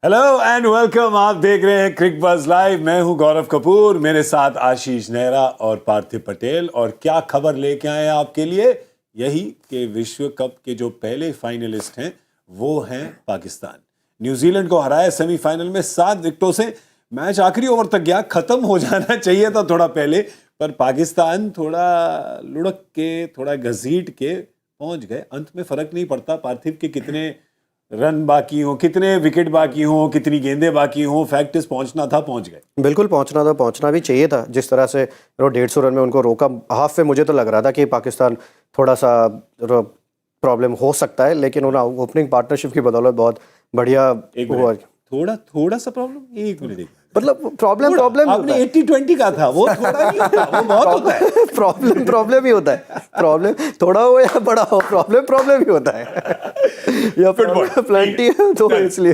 Hello and welcome. आप देख रहे हैं क्रिक बज़ लाइव। मैं हूं गौरव कपूर, मेरे साथ आशीष नेहरा और पार्थिव पटेल। और क्या खबर लेके आए हैं आपके लिए? यही कि विश्व कप के जो पहले फाइनलिस्ट हैं वो हैं पाकिस्तान। न्यूजीलैंड को हराया सेमीफाइनल में 7 विकेटों से। मैच आखिरी ओवर तक गया, खत्म हो जाना चाहिए था थोड़ा पहले, पर पाकिस्तान थोड़ा लुढ़क के, थोड़ा घसीट के पहुंच गए। अंत में फर्क नहीं पड़ता पार्थिव के कितने रन बाकी हो, कितने विकेट बाकी हो, कितनी गेंदें बाकी हो, फैक्ट इस पहुंचना था, पहुंच गए। बिल्कुल पहुंचना था, पहुंचना भी चाहिए था। जिस तरह से 150 रन में उनको रोका हाफ में, मुझे तो लग रहा था कि पाकिस्तान थोड़ा सा प्रॉब्लम हो सकता है, लेकिन उन्होंने ओपनिंग पार्टनरशिप की बदौलत बहुत बढ़िया हुआ। थोड़ा सा प्रॉब्लम, एक मिनट मतलब प्रॉब्लम आपने 80-20 का था, वो थोड़ा नहीं होता, वो बहुत होता है। प्रॉब्लम ही होता है। प्रॉब्लम थोड़ा हो या बड़ा हो, प्रॉब्लम ही होता है। या प्लेंटी है तो इसलिए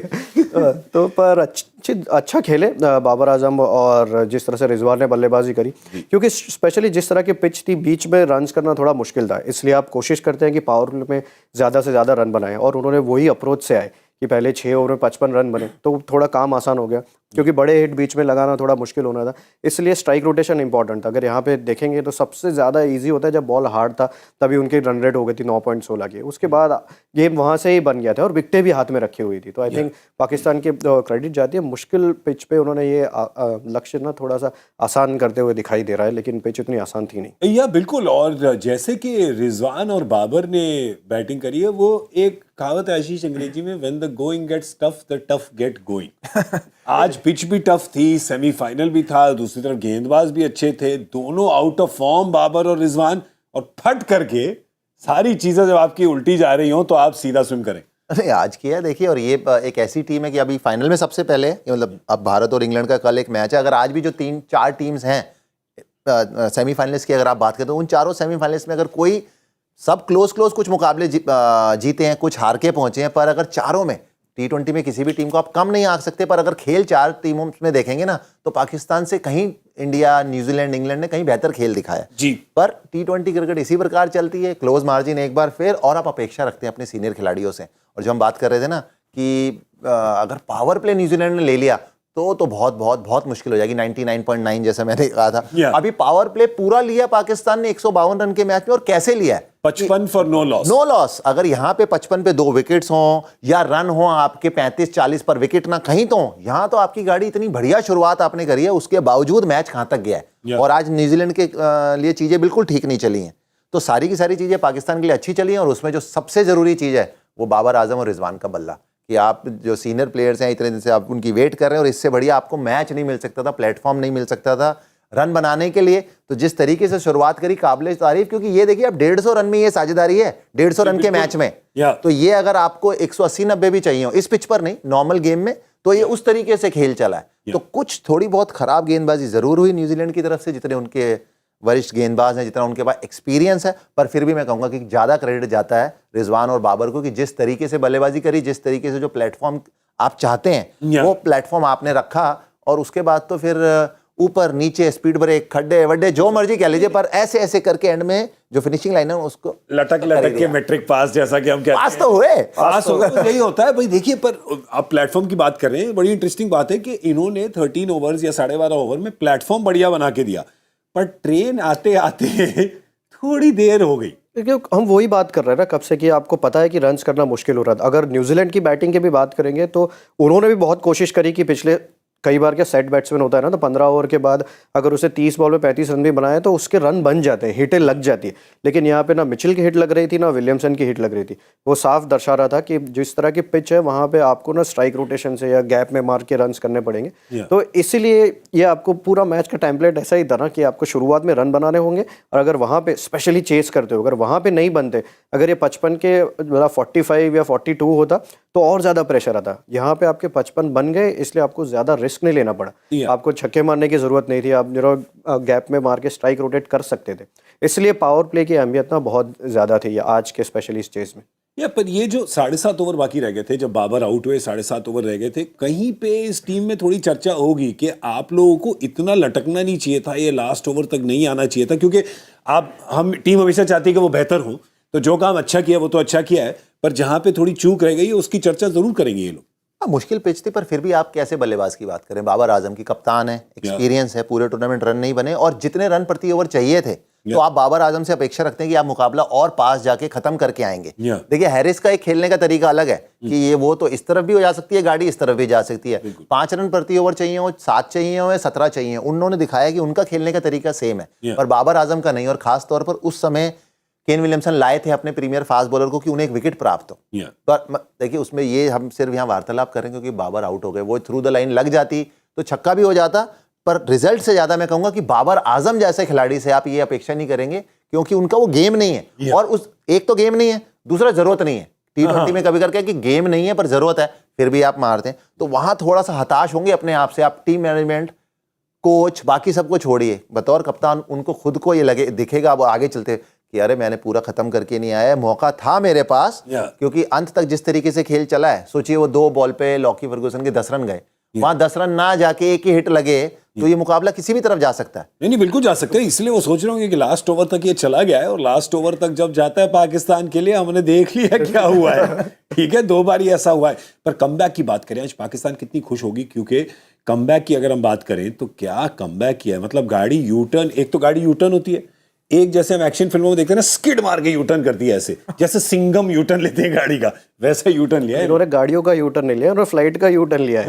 तो पर अच्छा खेले बाबर आजम, और जिस तरह से रिजवान ने बल्लेबाजी करी, क्योंकि स्पेशली जिस तरह की पिच थी बीच में रन्स करना थोड़ा मुश्किल था, इसलिए आप कोशिश करते हैं कि पावर प्ले में ज़्यादा से ज़्यादा रन बनाएं, और उन्होंने वही अप्रोच से आए कि पहले 6 ओवर में 55 रन बने, तो थोड़ा काम आसान हो गया, क्योंकि बड़े हिट बीच में लगाना थोड़ा मुश्किल होना था। इसलिए स्ट्राइक रोटेशन इंपॉर्टेंट था। अगर यहाँ पे देखेंगे तो सबसे ज़्यादा इजी होता है जब बॉल हार्ड था, तभी उनकी रन रेट हो गई थी 9.16 की। उसके बाद गेम वहाँ से ही बन गया था और विकेटें भी हाथ में रखी हुई थी। तो आई थिंक पाकिस्तान के क्रेडिट जाती है। मुश्किल पिच पे उन्होंने ये लक्ष्य ना थोड़ा सा आसान करते हुए दिखाई दे रहा है, लेकिन पिच इतनी आसान थी नहीं। या बिल्कुल। और जैसे कि रिजवान और बाबर ने बैटिंग करी है, वो एक कहावत है आशीष अंग्रेजी में, when the going gets tough the tough get going. आज पिच भी टफ थी, सेमीफाइनल भी था, दूसरी तरफ गेंदबाज भी अच्छे थे, दोनों आउट ऑफ फॉर्म बाबर और रिजवान, और फट करके सारी चीजें जब आपकी उल्टी जा रही हो तो आप सीधा स्विम करें। अरे आज किया देखिए। और ये एक ऐसी टीम है कि अभी फाइनल में सबसे पहले, मतलब अब भारत और इंग्लैंड का कल एक मैच है। अगर आज भी जो 3-4 टीम्स हैं सेमीफाइनलिस्ट की अगर आप बात करें, तो उन चारों सेमीफाइनलिस्ट में अगर कोई, सब क्लोज कुछ मुकाबले जीते हैं, कुछ हार के पहुंचे हैं, पर अगर चारों में T20 में किसी भी टीम को आप कम नहीं आंक सकते। पर अगर खेल 4 टीमों में देखेंगे ना, तो पाकिस्तान से कहीं इंडिया, न्यूजीलैंड, इंग्लैंड ने कहीं बेहतर खेल दिखाया जी। पर T20 क्रिकेट इसी प्रकार चलती है, क्लोज मार्जिन एक बार फिर, और आप अपेक्षा रखते हैं अपने सीनियर खिलाड़ियों से। और जो हम बात कर रहे थे ना कि अगर पावर प्ले न्यूजीलैंड ने ले लिया तो बहुत बहुत बहुत मुश्किल हो जाएगी। 99.9 जैसा मैंने कहा था। अभी पावर प्ले पूरा लिया पाकिस्तान ने 152 रन के मैच में, और कैसे लिया है? 55 फॉर नो लॉस। अगर यहाँ पे 55 पे 2 विकेट्स हों या रन हो आपके 35-40 पर विकेट ना कहीं, तो यहाँ तो आपकी गाड़ी इतनी बढ़िया शुरुआत आपने करी है, उसके बावजूद मैच कहां तक गया है। और आज न्यूजीलैंड के लिए चीजें बिल्कुल ठीक नहीं चली हैं। तो सारी की सारी चीजें पाकिस्तान के लिए अच्छी चली हैं, और उसमें जो सबसे जरूरी चीज है वो बाबर आजम और रिजवान का बल्ला, कि आप जो सीनियर प्लेयर्स हैं इतने दिन से आप उनकी वेट कर रहे हैं, और इससे बढ़िया आपको मैच नहीं मिल सकता था, प्लेटफॉर्म नहीं मिल सकता था रन बनाने के लिए। तो जिस तरीके से शुरुआत करी, काबिल तारीफ, क्योंकि ये देखिए अब 150 रन में ये साझेदारी है, 150 रन के मैच में। तो ये अगर आपको 180-90 भी चाहिए हो इस पिच पर, नहीं नॉर्मल गेम में, तो ये उस तरीके से खेल चला है। तो कुछ थोड़ी बहुत खराब गेंदबाजी जरूर हुई न्यूजीलैंड की तरफ से, जितने उनके वरिष्ठ गेंदबाज हैं, जितना उनके पास एक्सपीरियंस है, पर फिर भी मैं कहूंगा कि ज्यादा क्रेडिट जाता है रिजवान और बाबर को, कि जिस तरीके से बल्लेबाजी करी, जिस तरीके से जो प्लेटफॉर्म आप चाहते हैं वो प्लेटफॉर्म आपने रखा। और उसके बाद तो फिर ऊपर नीचे स्पीड ब्रेक, खड्डे वड्डे, जो मर्जी कह लीजिए, पर ऐसे ऐसे करके एंड में जो फिनिशिंग लाइन है उसको लटक के मैट्रिक पास, जैसा कि हम कहते हैं, पास तो हुए, पास हो गए। यही होता है भाई। देखिए, पर आप प्लेटफॉर्म की बात कर रहे हैं, बड़ी इंटरेस्टिंग बात है कि इन्होंने 13 ओवर्स या 12.5 ओवर में प्लेटफॉर्म बढ़िया बना के दिया, पर ट्रेन आते आते थोड़ी देर हो गई। क्योंकि हम वही बात कर रहे हैं ना कब से, कि आपको पता है कि रन्स करना मुश्किल हो रहा था। अगर न्यूजीलैंड की बैटिंग की भी बात करेंगे तो उन्होंने भी बहुत कोशिश करी कि पिछले कई बार क्या सेट बैट्समैन होता है ना, तो 15 ओवर के बाद अगर उसे 30 बॉल में 35 रन भी बनाए तो उसके रन बन जाते हैं, हिटें लग जाती है। लेकिन यहाँ पे ना मिचेल की हिट लग रही थी, ना विलियमसन की हिट लग रही थी। वो साफ दर्शा रहा था कि जिस तरह की पिच है वहाँ पे आपको ना स्ट्राइक रोटेशन से या गैप में मार के रन्स करने पड़ेंगे। तो इसीलिए ये आपको पूरा मैच का टेम्पलेट ऐसा ही था ना, कि आपको शुरुआत में रन बनाने होंगे, और अगर वहाँ पे स्पेशली चेस करते हो, अगर वहाँ पे नहीं बनते, अगर ये 55 के 45 या 42 होता तो और ज़्यादा प्रेशर आता। यहाँ पे आपके 55 बन गए, इसलिए आपको ज़्यादा रिस्क नहीं लेना पड़ा। आपको छक्के मारने की ज़रूरत नहीं थी, आप गैप में मार के स्ट्राइक रोटेट कर सकते थे। इसलिए पावर प्ले की अहमियत ना बहुत ज़्यादा थी आज के स्पेशली स्टेज में। पर ये जो 7.5 ओवर बाकी रह गए थे, जब बाबर आउट हुए 7.5 ओवर रह गए थे, कहीं पे इस टीम में थोड़ी चर्चा होगी कि आप लोगों को इतना लटकना नहीं चाहिए था, ये लास्ट ओवर तक नहीं आना चाहिए था, क्योंकि हम टीम हमेशा चाहती है कि वो बेहतर हो। तो जो काम अच्छा किया वो तो अच्छा किया है, पर जहां पे थोड़ी चूक रह गई है उसकी चर्चा जरूर करेंगे ये लोग। मुश्किल पिच थी, पर फिर भी आप कैसे बल्लेबाज की बात करें, बाबर आजम की कप्तान है, एक्सपीरियंस है, पूरे टूर्नामेंट रन नहीं बने और जितने रन प्रति ओवर चाहिए थे तो आप बाबर आजम से अपेक्षा रखते हैं कि आप मुकाबला और पास जाके खत्म करके आएंगे। देखिए हैरिस का एक खेलने का तरीका अलग है कि ये वो तो इस तरफ भी हो जा सकती है गाड़ी, इस तरफ भी जा सकती है। 5 रन प्रति ओवर चाहिए हो, 7 चाहिए हो, 17 चाहिए, उन्होंने दिखाया कि उनका खेलने का तरीका सेम है, पर बाबर आजम का नहीं। और खास तौर पर उस समय केन विलियमसन लाए थे अपने प्रीमियर फास्ट बॉलर को कि उन्हें एक विकेट प्राप्त हो। पर देखिए उसमें ये हम सिर्फ यहाँ वार्तालाप करेंगे क्योंकि बाबर आउट हो गए, वो थ्रू द लाइन लग जाती तो छक्का भी हो जाता, पर रिजल्ट से ज्यादा मैं कहूंगा कि बाबर आजम जैसे खिलाड़ी से आप ये अपेक्षा नहीं करेंगे क्योंकि उनका वो गेम नहीं है। और उस एक तो गेम नहीं है, दूसरा जरूरत नहीं है। T20 में कभी करके कि गेम नहीं है पर जरूरत है, फिर भी आप मारते हैं, तो वहां थोड़ा सा हताश होंगे अपने आप से। आप टीम मैनेजमेंट, कोच, बाकी सबको छोड़िए, बतौर कप्तान उनको खुद को ये लगे दिखेगा अब आगे चलते कि अरे मैंने पूरा खत्म करके नहीं आया, मौका था मेरे पास। क्योंकि अंत तक जिस तरीके से खेल चला है, सोचिए वो 2 बॉल पे लॉकी फर्गूसन के 10 रन गए, वहां 10 रन ना जाके एक ही हिट लगे तो ये मुकाबला किसी भी तरफ जा सकता है। नहीं बिल्कुल जा सकते हैं, इसलिए वो सोच रहे होंगे कि लास्ट ओवर तक ये चला गया है और लास्ट ओवर तक जब जाता है पाकिस्तान के लिए हमने देख लिया क्या हुआ है। ठीक है, 2 बार ही ऐसा हुआ है। पर कमबैक की बात करें, आज पाकिस्तान कितनी खुश होगी, क्योंकि कमबैक की अगर हम बात करें तो क्या कमबैक किया है। मतलब गाड़ी यूटर्न, एक तो गाड़ी यूटर्न होती है, एक जैसे हम एक्शन फिल्मों में देखते हैं ना, स्किड मार के यूटर्न करती है, ऐसे जैसे सिंघम यूटर्न लेते हैं गाड़ी का, वैसा यूटर्न लिया है इन्होंने। गाड़ियों का यूटर्न नहीं लिया, उन्होंने फ्लाइट का यूटर्न लिया है।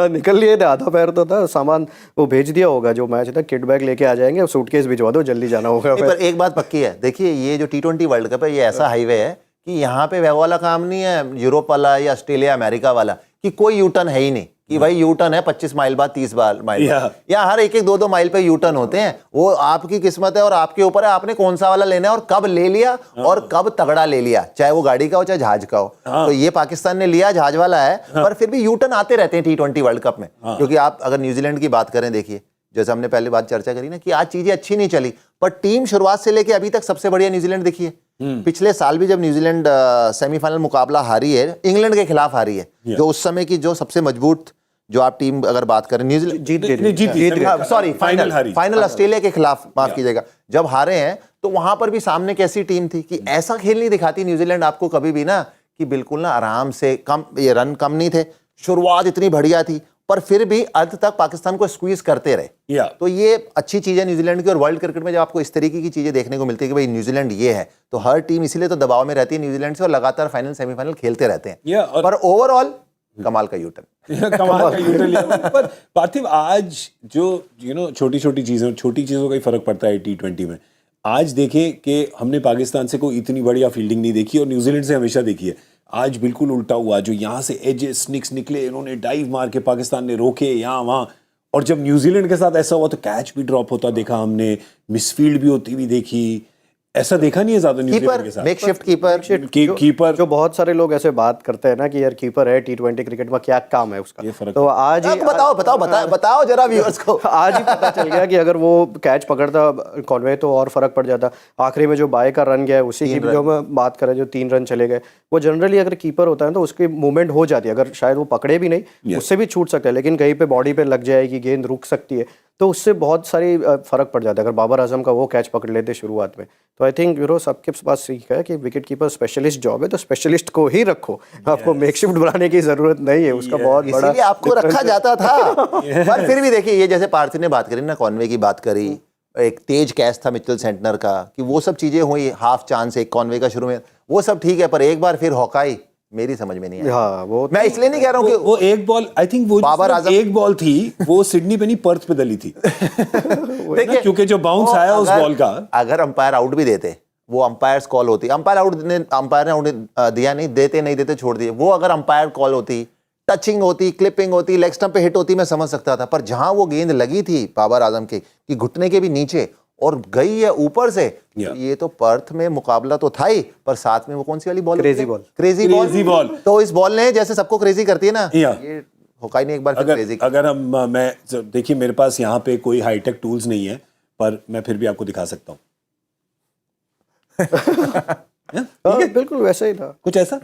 निकल लिए थे, आधा पैर तो था, सामान वो भेज दिया होगा जो मैच था, किट बैग लेके आ जाएंगे, सूटकेस भिजवा दो, जल्दी जाना होगा। पर एक बात पक्की है, देखिए ये जो T20 वर्ल्ड कप है ये ऐसा हाईवे है कि यहाँ पे वह वाला काम नहीं है यूरोप वाला या ऑस्ट्रेलिया अमेरिका वाला कि कोई यूटर्न है ही नहीं कि भाई यूटर्न है 25 माइल बाद, 30 माइल बाद, या हर 1-2 माइल पे यूटर्न होते हैं। वो आपकी किस्मत है और आपके ऊपर है, आपने कौन सा वाला लेना है और कब ले लिया और कब तगड़ा ले लिया, चाहे वो गाड़ी का हो चाहे जहाज का हो। तो ये पाकिस्तान ने लिया जहाज वाला है, पर फिर भी यूटर्न आते रहते हैं T20 वर्ल्ड कप में। क्योंकि आप अगर न्यूजीलैंड की बात करें, देखिए जैसे हमने पहले बात चर्चा करी ना कि आज चीजें अच्छी नहीं चली, पर टीम शुरुआत से लेके अभी तक सबसे बढ़िया न्यूजीलैंड दिखी है। पिछले साल भी जब न्यूजीलैंड सेमीफाइनल मुकाबला हारी है, इंग्लैंड के खिलाफ हारी है, जो उस समय की जो सबसे मजबूत जो आप टीम अगर बात करें, न्यूजीलैंड जीत सॉरी फाइनल ऑस्ट्रेलिया के खिलाफ, माफ कीजिएगा, जब हारे हैं तो वहां पर भी सामने कैसी टीम थी कि ऐसा खेल नहीं दिखाती न्यूजीलैंड आपको कभी भी ना कि बिल्कुल ना आराम से, कम ये रन कम नहीं थे, शुरुआत इतनी बढ़िया थी, पर फिर भी अंत तक पाकिस्तान को स्क्वीज करते रहे। तो ये अच्छी चीज है न्यूजीलैंड की। और वर्ल्ड क्रिकेट में जब आपको इस तरीके की चीजें देखने को मिलती है कि भाई न्यूजीलैंड ये है, तो हर टीम इसीलिए तो दबाव में रहती है न्यूजीलैंड से और लगातार फाइनल सेमीफाइनल खेलते रहते हैं। पर ओवरऑल कमाल का यूटर्न कमाल का यूटर्न लिया। पर पार्थिव, आज जो छोटी चीजों का ही फर्क पड़ता है T20 में। आज देखें कि हमने पाकिस्तान से कोई इतनी बढ़िया फील्डिंग नहीं देखी और न्यूजीलैंड से हमेशा देखी है। आज बिल्कुल उल्टा हुआ, जो यहाँ से एजेस स्निक्स निकले, इन्होंने डाइव मार के पाकिस्तान ने रोके यहाँ वहाँ, और जब न्यूजीलैंड के साथ ऐसा हुआ तो कैच भी ड्रॉप होता देखा हमने, मिसफील्ड भी होती हुई देखी। ऐसा देखा नहीं है ज्यादा न्यूजीलैंड के साथ। मेकशिफ्ट कीपर जो बहुत सारे लोग ऐसे बात करते हैं ना कि यार कीपर है T20 क्रिकेट में, क्या काम है उसका, तो आज ही बताओ जरा व्यूअर्स को। आज ही पता चल गया कि अगर वो कैच पकड़ता कॉनवे तो और फर्क पड़ जाता। आखिरी में जो बाय का रन गया है, उसी की जो मैं बात करें, जो 3 रन चले गए, वो जनरली अगर कीपर होता है तो उसकी मूवमेंट हो जाती है, अगर शायद वो पकड़े भी नहीं उससे भी छूट सकता है, लेकिन कहीं पे बॉडी पे लग जाएगी, गेंद रुक सकती है, तो उससे बहुत सारी फर्क पड़ जाता है। अगर बाबर आजम का वो कैच पकड़ लेते शुरुआत में, तो आई थिंक सबके पास सीखा है कि विकेट कीपर स्पेशलिस्ट जॉब है, तो स्पेशलिस्ट को ही रखो, आपको मेकशिफ्ट बनाने की जरूरत नहीं है। उसका बहुत बड़ा इसीलिए आपको रखा जाता था। पर फिर भी देखिए, ये जैसे पार्थिव ने बात करी ना, कॉनवे की बात करी, एक तेज कैच था मिचेल सेंटनर का, कि वो सब चीजें हुई, हाफ चांस एक कॉनवे का शुरू में, वो सब ठीक है, पर एक बार फिर हॉकाई मेरी समझ में नहीं हाँ, वो मैं इसलिए नहीं कह रहा हूँ कि वो एक बॉल, आई थिंक वो बाबर आजम एक बॉल थी, वो सिडनी पे नहीं पर्थ पे डली थी। देखिए क्योंकि जो बाउंस आया उस बॉल का, अगर अंपायर आउट भी देते, वो अंपायर्स कॉल होती, अंपायर ने आउट दिया नहीं, देते छोड़ दिए, वो अगर अंपायर कॉल होती, टचिंग होती, क्लिपिंग होती, लेग स्टंप पे हिट होती, मैं समझ सकता था। पर जहां वो गेंद लगी थी बाबर आजम के कि घुटने के भी नीचे और गई है ऊपर से, ये तो पर्थ में मुकाबला तो था ही, पर साथ में वो कौन सी वाली बॉल, क्रेजी बॉल। तो इस बॉल ने जैसे सबको क्रेजी करती है ना, ये होकाई ने एक बार क्रेजी। अगर हम मैं देखिए, मेरे पास यहाँ पे कोई हाईटेक टूल्स नहीं है, पर मैं फिर भी आपको दिखा सकता हूँ। हैं? हाँ, बिल्कुल वैसे ही था। कुछ ऐसा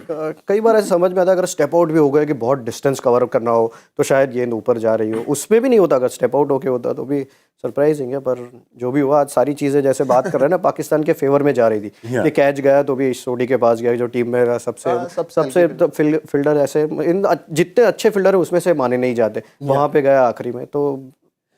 कई बार ऐसे समझ में आता है अगर स्टेप आउट भी हो गए कि बहुत डिस्टेंस कवर करना हो तो शायद गेंद ऊपर जा रही हो, उसमें भी नहीं होता। अगर स्टेप आउट होके होता तो भी सरप्राइजिंग है। पर जो भी हुआ, आज सारी चीज़ें जैसे बात कर रहे हैं ना पाकिस्तान के फेवर में जा रही थी। ये कैच गया तो भी सोडी के पास गया, जो टीम में सबसे फील्डर ऐसे जितने अच्छे फील्डर है उसमें से माने नहीं जाते, वहाँ पे गया आखिरी में। तो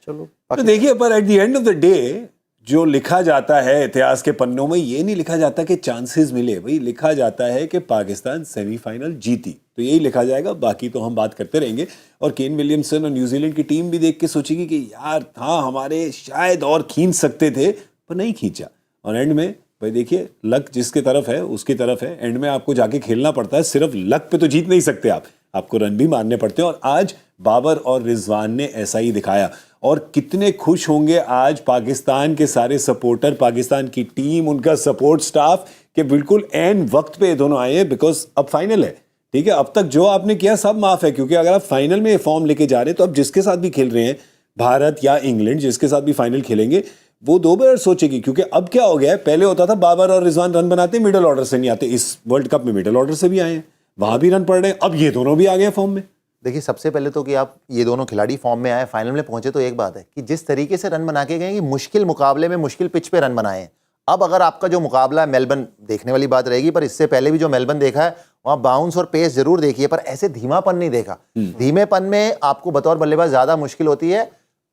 चलो तो देखिए, पर at the end of the day जो लिखा जाता है इतिहास के पन्नों में, ये नहीं लिखा जाता कि चांसेस मिले, भाई लिखा जाता है कि पाकिस्तान सेमीफाइनल जीती, तो यही लिखा जाएगा। बाकी तो हम बात करते रहेंगे। और केन विलियमसन और न्यूजीलैंड की टीम भी देख के सोचेगी कि यार था हमारे, शायद और खींच सकते थे पर नहीं खींचा। और एंड में भाई देखिए, लक जिसके तरफ है उसकी तरफ है। एंड में आपको जाके खेलना पड़ता है, सिर्फ लक पे तो जीत नहीं सकते आप, आपको रन भी मारने पड़ते हैं। और आज बाबर और रिजवान ने ऐसा ही दिखाया। और कितने खुश होंगे आज पाकिस्तान के सारे सपोर्टर, पाकिस्तान की टीम, उनका सपोर्ट स्टाफ, कि बिल्कुल एन वक्त पे दोनों आए हैं। बिकॉज अब फाइनल है, ठीक है, अब तक जो आपने किया सब माफ है, क्योंकि अगर आप फाइनल में फॉर्म लेके जा रहे हैं तो अब जिसके साथ भी खेल रहे हैं, भारत या इंग्लैंड, जिसके साथ भी फाइनल खेलेंगे वो दो बार सोचेगी। क्योंकि अब क्या हो गया है, पहले होता था बाबर और रिजवान रन बनाते, मिडिल ऑर्डर से नहीं आते। इस वर्ल्ड कप में मिडिल ऑर्डर से भी आए हैं, वहां भी रन पड़ रहे हैं। अब ये दोनों भी आ गए फॉर्म में। देखिए, सबसे पहले तो कि आप ये दोनों खिलाड़ी फॉर्म में आए, फाइनल में पहुंचे, तो एक बात है कि जिस तरीके से रन बना के गए कि मुश्किल मुकाबले में मुश्किल पिच पे रन बनाए हैं। अब अगर आपका जो मुकाबला है मेलबर्न, देखने वाली बात रहेगी, पर इससे पहले भी जो मेलबर्न देखा है वहाँ बाउंस और पेस जरूर देखी है, पर ऐसे धीमापन नहीं देखा। धीमेपन में आपको बतौर बल्लेबाज ज्यादा मुश्किल होती है।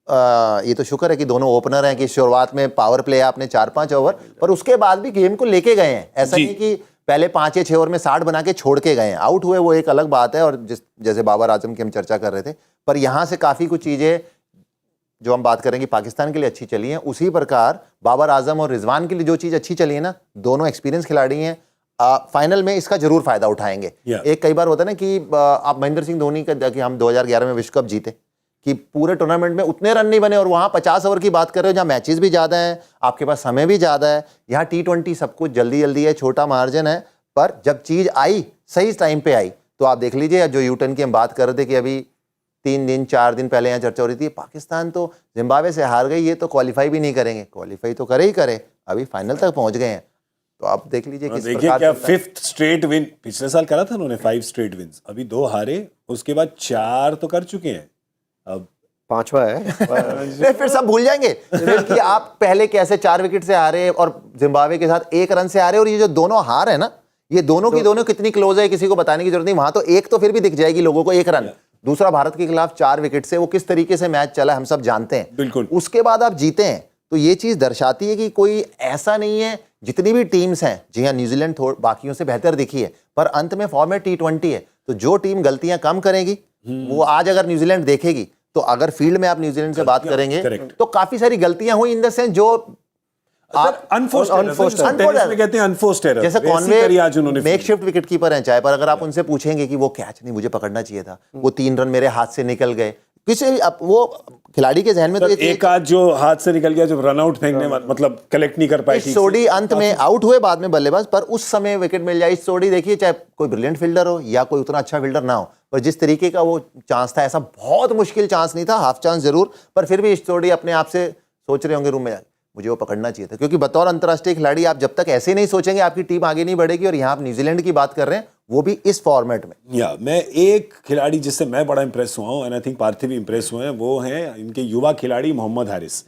ये तो शुक्र है कि दोनों ओपनर हैं, कि शुरुआत में पावर प्ले आपने 4-5 ओवर, पर उसके बाद भी गेम को लेके गए हैं। ऐसा नहीं कि पहले 5 या 6 ओवर में 60 बना के छोड़ के गए हैं। आउट हुए वो एक अलग बात है, और जैसे बाबर आजम की हम चर्चा कर रहे थे, पर यहाँ से काफ़ी कुछ चीज़ें जो हम बात करेंगे पाकिस्तान के लिए अच्छी चली हैं, उसी प्रकार बाबर आजम और रिजवान के लिए जो चीज़ अच्छी चली है ना, दोनों एक्सपीरियंस खिलाड़ी हैं, फाइनल में इसका जरूर फायदा उठाएंगे। एक कई बार होता है ना कि आप महेंद्र सिंह धोनी का, कि हम 2011 में विश्व कप जीते, कि पूरे टूर्नामेंट में उतने रन नहीं बने, और वहाँ 50 ओवर की बात कर रहे हो जहाँ मैचेस भी ज़्यादा हैं, आपके पास समय भी ज़्यादा है। यहाँ T20 सब कुछ जल्दी जल्दी है, छोटा मार्जिन है, पर जब चीज़ आई सही टाइम पे आई, तो आप देख लीजिए जो U10 की हम बात कर रहे थे कि अभी 3 दिन 4 दिन पहले यहाँ चर्चा हो रही थी, पाकिस्तान तो जिम्बाब्वे से हार गई, ये तो क्वालिफाई भी नहीं करेंगे। क्वालिफाई तो करे ही करे, अभी फाइनल तक पहुँच गए हैं। तो आप देख लीजिए किस देखिए क्या 5th स्ट्रेट विन, पिछले साल करा था उन्होंने 5 स्ट्रेट विन, अभी 2 हारे, उसके बाद 4 तो कर चुके हैं, अब 5वां है। फिर सब भूल जाएंगे कि आप पहले कैसे 4 विकेट से हारे और जिम्बाब्वे के साथ 1 रन से हारे। और ये जो दोनों हार है ना, ये दोनों की दोनों कितनी क्लोज है किसी को बताने की जरूरत नहीं। वहां तो एक तो फिर भी दिख जाएगी लोगों को, 1 रन, दूसरा भारत के खिलाफ 4 विकेट से वो किस तरीके से मैच चला हम सब जानते हैं। बिल्कुल। उसके बाद आप जीते हैं, तो ये चीज दर्शाती है कि कोई ऐसा नहीं है। जितनी भी टीम्स हैं, जी हाँ, न्यूजीलैंड बाकियों से बेहतर दिखी है, पर अंत में फॉर्मेट T20 है, तो जो टीम गलतियां कम करेगी वो आज अगर न्यूजीलैंड देखेगी, तो अगर फील्ड में आप न्यूजीलैंड से बात करेंगे तो काफी सारी गलतियां हुई, इन द सेंस जो जैसे कॉनवे मेकशिफ्ट विकेट कीपर हैं चाहे, पर अगर आप उनसे पूछेंगे कि वो कैच नहीं मुझे पकड़ना चाहिए था, वो 3 रन मेरे हाथ से निकल गए, किसी वो खिलाड़ी के जहन में तो एक आध जो हाथ से निकल गया, जो रन आउट फेंकने मतलब कलेक्ट नहीं कर पाई, सोडी अंत में आउट हुए बाद में बल्लेबाज, पर उस समय विकेट मिल जाए। सोडी देखिए, चाहे कोई ब्रिलियंट फील्डर हो या कोई उतना अच्छा फील्डर ना हो, पर जिस तरीके का वो चांस था, ऐसा बहुत मुश्किल चांस नहीं था, हाफ चांस जरूर, पर फिर भी सोडी अपने आप से सोच रहे होंगे रूम में, मुझे वो पकड़ना चाहिए था। क्योंकि बतौर अंतर्राष्ट्रीय खिलाड़ी आप जब तक ऐसे नहीं सोचेंगे आपकी टीम आगे नहीं बढ़ेगी। और यहाँ आप न्यूजीलैंड की बात कर रहे हैं, वो भी इस फॉर्मेट में। मैं एक खिलाड़ी जिससे मैं बड़ा इंप्रेस हुआ हूँ, एंड आई थिंक पार्थिव भी इंप्रेस हुए हैं, वो हैं इनके युवा खिलाड़ी मोहम्मद हारिस।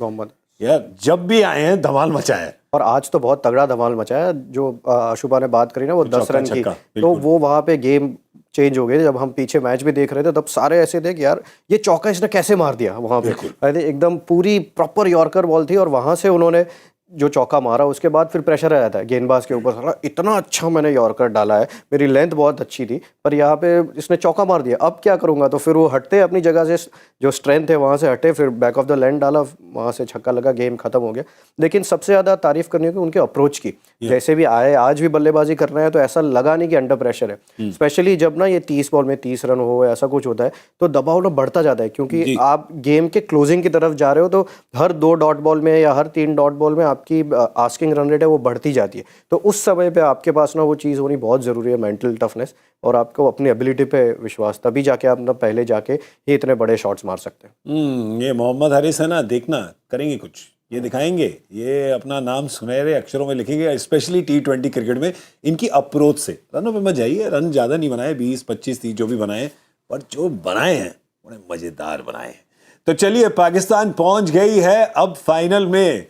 यार जब भी आए हैं धमाल मचाया है, और आज तो बहुत तगड़ा धमाल मचाया। जो अशुभा ने बात करी ना, वो 10 रन की, तो वो वहाँ पे गेम चेंज हो गए। जब हम पीछे मैच भी देख रहे थे, तब सारे ऐसे थे कि यार ये चौका इसने कैसे मार दिया वहाँ पे। एकदम पूरी प्रॉपर यॉर्कर बॉल थी, और वहाँ से उन्होंने जो चौका मारा, उसके बाद फिर प्रेशर आया था गेंदबाज के ऊपर, साला इतना अच्छा मैंने यॉर्कर डाला है, मेरी लेंथ बहुत अच्छी थी, पर यहाँ पे इसने चौका मार दिया, अब क्या करूँगा। तो फिर वो हटते अपनी जगह से, जो स्ट्रेंथ है वहाँ से हटे, फिर बैक ऑफ द लेंथ डाला, वहाँ से छक्का लगा, गेम खत्म हो गया। लेकिन सबसे ज़्यादा तारीफ करनी होगी उनके अप्रोच की। जैसे भी आए, आज भी बल्लेबाजी कर रहे हैं, तो ऐसा लगा नहीं कि अंडर प्रेशर है। स्पेशली जब ना ये 30 बॉल में 30 रन हो, ऐसा कुछ होता है, तो दबाव ना बढ़ता जाता है, क्योंकि आप गेम के क्लोजिंग की तरफ जा रहे हो, तो हर 2 डॉट बॉल में या हर 3 डॉट बॉल में आपकी आस्किंग रन रेट है वो बढ़ती जाती है। तो उस समय पे आपके पास ना वो चीज़ होनी बहुत ज़रूरी है, मेंटल टफनेस, और आपको अपनी एबिलिटी पे विश्वास, तभी जाके आप ना पहले जाके ये इतने बड़े शॉट्स मार सकते हैं। ये मोहम्मद हारिस है ना, देखना करेंगे कुछ, ये दिखाएंगे, ये अपना नाम सुनहरे अक्षरों में लिखेंगे, स्पेशली T20 क्रिकेट में इनकी अप्रोच से। रनों पे मत जाइए, रन ज़्यादा नहीं बनाए, 20, 25, 30 जो भी बनाए, पर जो बनाए हैं बड़े मज़ेदार बनाए हैं। तो चलिए, पाकिस्तान पहुंच गई है अब फाइनल में।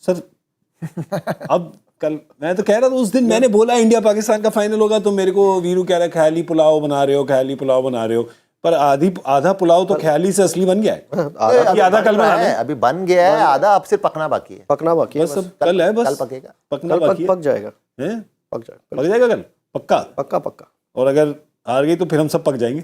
सर अब कल मैं तो कह रहा था, उस दिन मैंने बोला इंडिया पाकिस्तान का फाइनल होगा, तो मेरे को वीरू कह रहा है ख्याली पुलाव बना रहे हो, ख्याली पुलाव बना रहे हो, पर आधा पुलाव तो ख्याली से असली बन गया है। आधा कल बना है, अभी बन गया है, आधा अब सिर्फ पकना बाकी है। पकना बाकी है बस, अब कल है, बस कल पकेगा, पकना बाकी है। पक जाएगा, हैं? पक जाएगा, पक जाएगा कल, पक्का पक्का पक्का। और अगर हार गई तो फिर हम सब पक जाएंगे।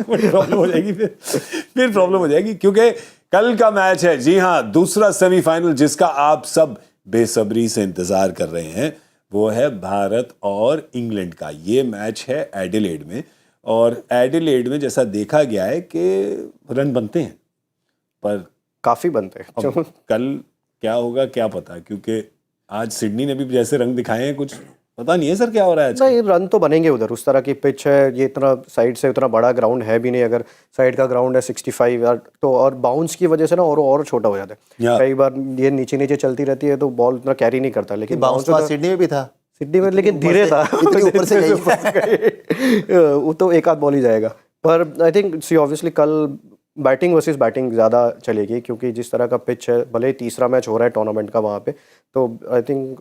बड़ी प्रॉब्लम हो जाएगी, फिर प्रॉब्लम हो जाएगी, क्योंकि कल का मैच है, जी हाँ, दूसरा सेमीफाइनल जिसका आप सब बेसब्री से इंतजार कर रहे हैं। वो है भारत और इंग्लैंड का। ये मैच है एडिलेड में, और एडिलेड में जैसा देखा गया है कि रन बनते हैं, पर काफी बनते हैं। अब कल क्या होगा क्या पता, क्योंकि आज सिडनी ने भी जैसे रंग दिखाए हैं, कुछ पता नहीं है सर क्या हो रहा है आज। नहीं, रन तो बनेंगे उधर, उस तरह की पिच है, ये इतना साइड से उतना बड़ा ग्राउंड है भी नहीं। अगर साइड का ग्राउंड है 65 यार, तो और बाउंस की वजह से ना और छोटा हो जाता है। कई बार ये नीचे नीचे चलती रहती है तो बॉल उतना कैरी नहीं करता, लेकिन बाउंस तो सिडनी में भी था, सिडनी में, लेकिन धीरे था, इतनी ऊपर से गई। वो तो एक आध बॉल ही जाएगा। पर आई थिंक सी ऑब्वियसली कल बैटिंग वर्सेस बैटिंग ज़्यादा चलेगी, क्योंकि जिस तरह का पिच है, भले ही तीसरा मैच हो रहा है टूर्नामेंट का वहाँ पे, तो आई थिंक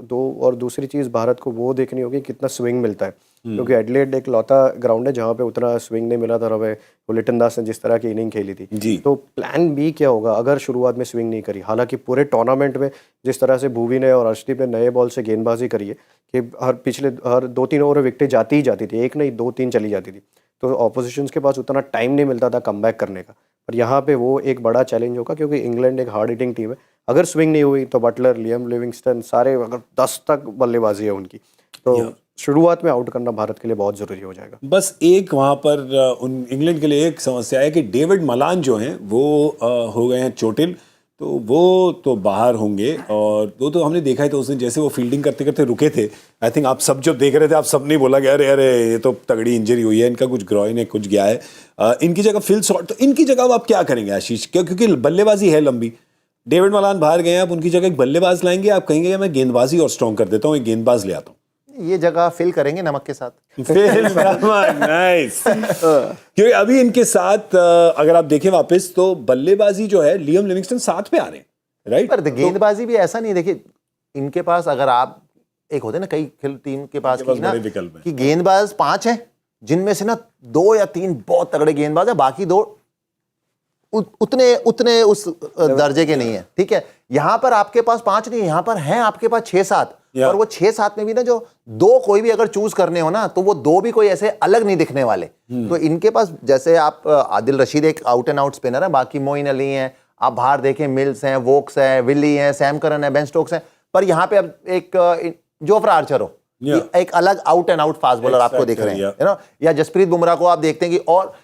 दूसरी चीज़ भारत को वो देखनी होगी कितना स्विंग मिलता है, क्योंकि एडिलेड एक लौता ग्राउंड है जहाँ पे उतना स्विंग नहीं मिला था। हमें लिटन दास ने जिस तरह की इनिंग खेली थी, तो प्लान बी क्या होगा अगर शुरुआत में स्विंग नहीं करी। हालांकि पूरे टूर्नामेंट में जिस तरह से भुवी ने और अर्शदीप ने नए बॉल से गेंदबाजी करी है कि हर 2-3 ओवर विकेटें जाती ही जाती थी, एक नहीं 2-3 चली जाती थी, तो ऑपोजिशंस के पास उतना टाइम नहीं मिलता था कमबैक करने का। पर यहाँ पे वो एक बड़ा चैलेंज होगा, क्योंकि इंग्लैंड एक हार्ड हिटिंग टीम है। अगर स्विंग नहीं हुई तो बटलर, लियम लिविंगस्टन सारे, अगर 10 तक बल्लेबाजी है उनकी, तो शुरुआत में आउट करना भारत के लिए बहुत ज़रूरी हो जाएगा। बस एक वहाँ पर उन इंग्लैंड के लिए एक समस्या है कि डेविड मलान जो हैं वो हो गए हैं चोटिल, तो वो तो बाहर होंगे। और वो तो हमने देखा ही था उस दिन, जैसे वो फील्डिंग करते करते रुके थे। आई थिंक आप सब जब देख रहे थे, आप सब ने बोला कि अरे अरे ये तो तगड़ी इंजरी हुई है, इनका कुछ ग्रॉइन है, कुछ गया है। इनकी जगह फिल शॉर्ट, तो इनकी जगह अब आप क्या करेंगे आशीष? क्योंकि बल्लेबाजी है लंबी, डेविड मलान बाहर गए हैं, आप उनकी जगह एक बल्लेबाज लाएंगे, आप कहेंगे मैं गेंदबाजी और स्ट्रॉन्ग कर देता हूँ, एक गेंदबाजी ले आता हूँ। ये जगह फिल करेंगे नमक के साथ। नाइस। क्योंकि अभी इनके साथ अगर आप देखें वापस, तो बल्लेबाजी जो है लियम लिविंगस्टन साथ पे आ रहे हैं, राइट? पर गेंदबाजी भी ऐसा नहीं, देखिए इनके पास, अगर आप एक होते ना कई टीम के पास की ना कि गेंदबाज 5 हैं, जिनमें से ना 2 या 3 बहुत तगड़े गेंदबाज है, बाकी 2 उतने उस दर्जे के नहीं है। ठीक है, यहां पर आपके पास 5 नहीं है, यहां पर हैं आपके पास 6-7, और वो 6-7 में भी ना जो 2 कोई भी अगर चूज करने हो ना, तो वो 2 भी कोई ऐसे अलग नहीं दिखने वाले। तो इनके पास, जैसे आप आदिल रशीद एक आउट एंड आउट स्पिनर है, बाकी मोइन अली हैं, आप बाहर देखें मिल्स हैं, वोक्स हैं, विली हैं, सैम करन है, बेन स्टोक्स हैं, पर यहाँ पे अब एक जोफ्रा आर्चर हो, एक अलग out and out fast bowler आपको दिख रहे हैं, या जसप्रीत बुमराह को आप देखते हैं कि, और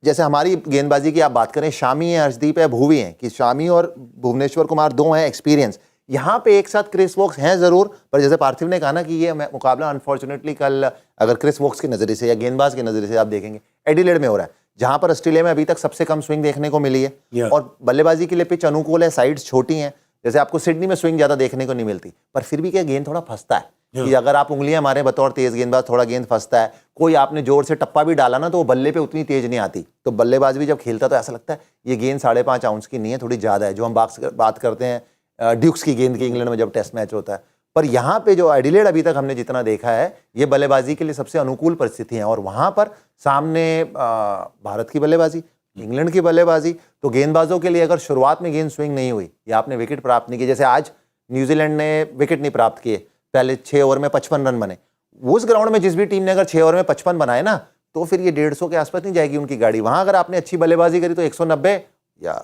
जैसे हमारी गेंदबाजी की आप बात करें, शामी है, अर्शदीप है, भुवी हैं, कि शामी और भुवनेश्वर कुमार 2 हैं एक्सपीरियंस। यहाँ पे एक साथ क्रिस वोक्स हैं जरूर, पर जैसे पार्थिव ने कहा ना कि ये मुकाबला अनफॉर्चुनेटली कल अगर क्रिस वोक्स की नजरिए से या गेंदबाज की नजरिए से आप देखेंगे, एडिलेड में हो रहा है, जहां पर ऑस्ट्रेलिया में अभी तक सबसे कम स्विंग देखने को मिली है। और बल्लेबाजी के लिए पिच अनुकूल है, साइड्स छोटी हैं, जैसे आपको सिडनी में स्विंग ज्यादा देखने को नहीं मिलती, पर फिर भी क्या गेंद थोड़ा फंसता है कि अगर आप उंगलियां मारे बतौर तेज गेंदबाज, थोड़ा गेंद फंसता है। कोई आपने जोर से टप्पा भी डाला ना, तो वो बल्ले पे उतनी तेज नहीं आती। तो बल्लेबाज भी जब खेलता तो ऐसा लगता है ये गेंद 5.5 आउंस की नहीं है, थोड़ी ज्यादा है, जो हम बात करते हैं ड्यूक्स की गेंद की इंग्लैंड में जब टेस्ट मैच होता है। पर यहाँ पे जो एडिलेड अभी तक हमने जितना देखा है, ये बल्लेबाजी के लिए सबसे अनुकूल परिस्थिति है। और वहां पर सामने भारत की बल्लेबाजी, इंग्लैंड की बल्लेबाजी, तो गेंदबाजों के लिए अगर शुरुआत में गेंद स्विंग नहीं हुई या आपने विकेट प्राप्त नहीं किए, जैसे आज न्यूजीलैंड ने विकेट नहीं प्राप्त किए, पहले 6 ओवर में 55 रन बने, उस ग्राउंड में जिस भी टीम ने अगर 6 ओवर में 55 बनाए ना, तो फिर ये 150 के आसपास नहीं जाएगी उनकी गाड़ी। वहां अगर आपने अच्छी बल्लेबाजी करी तो 190 या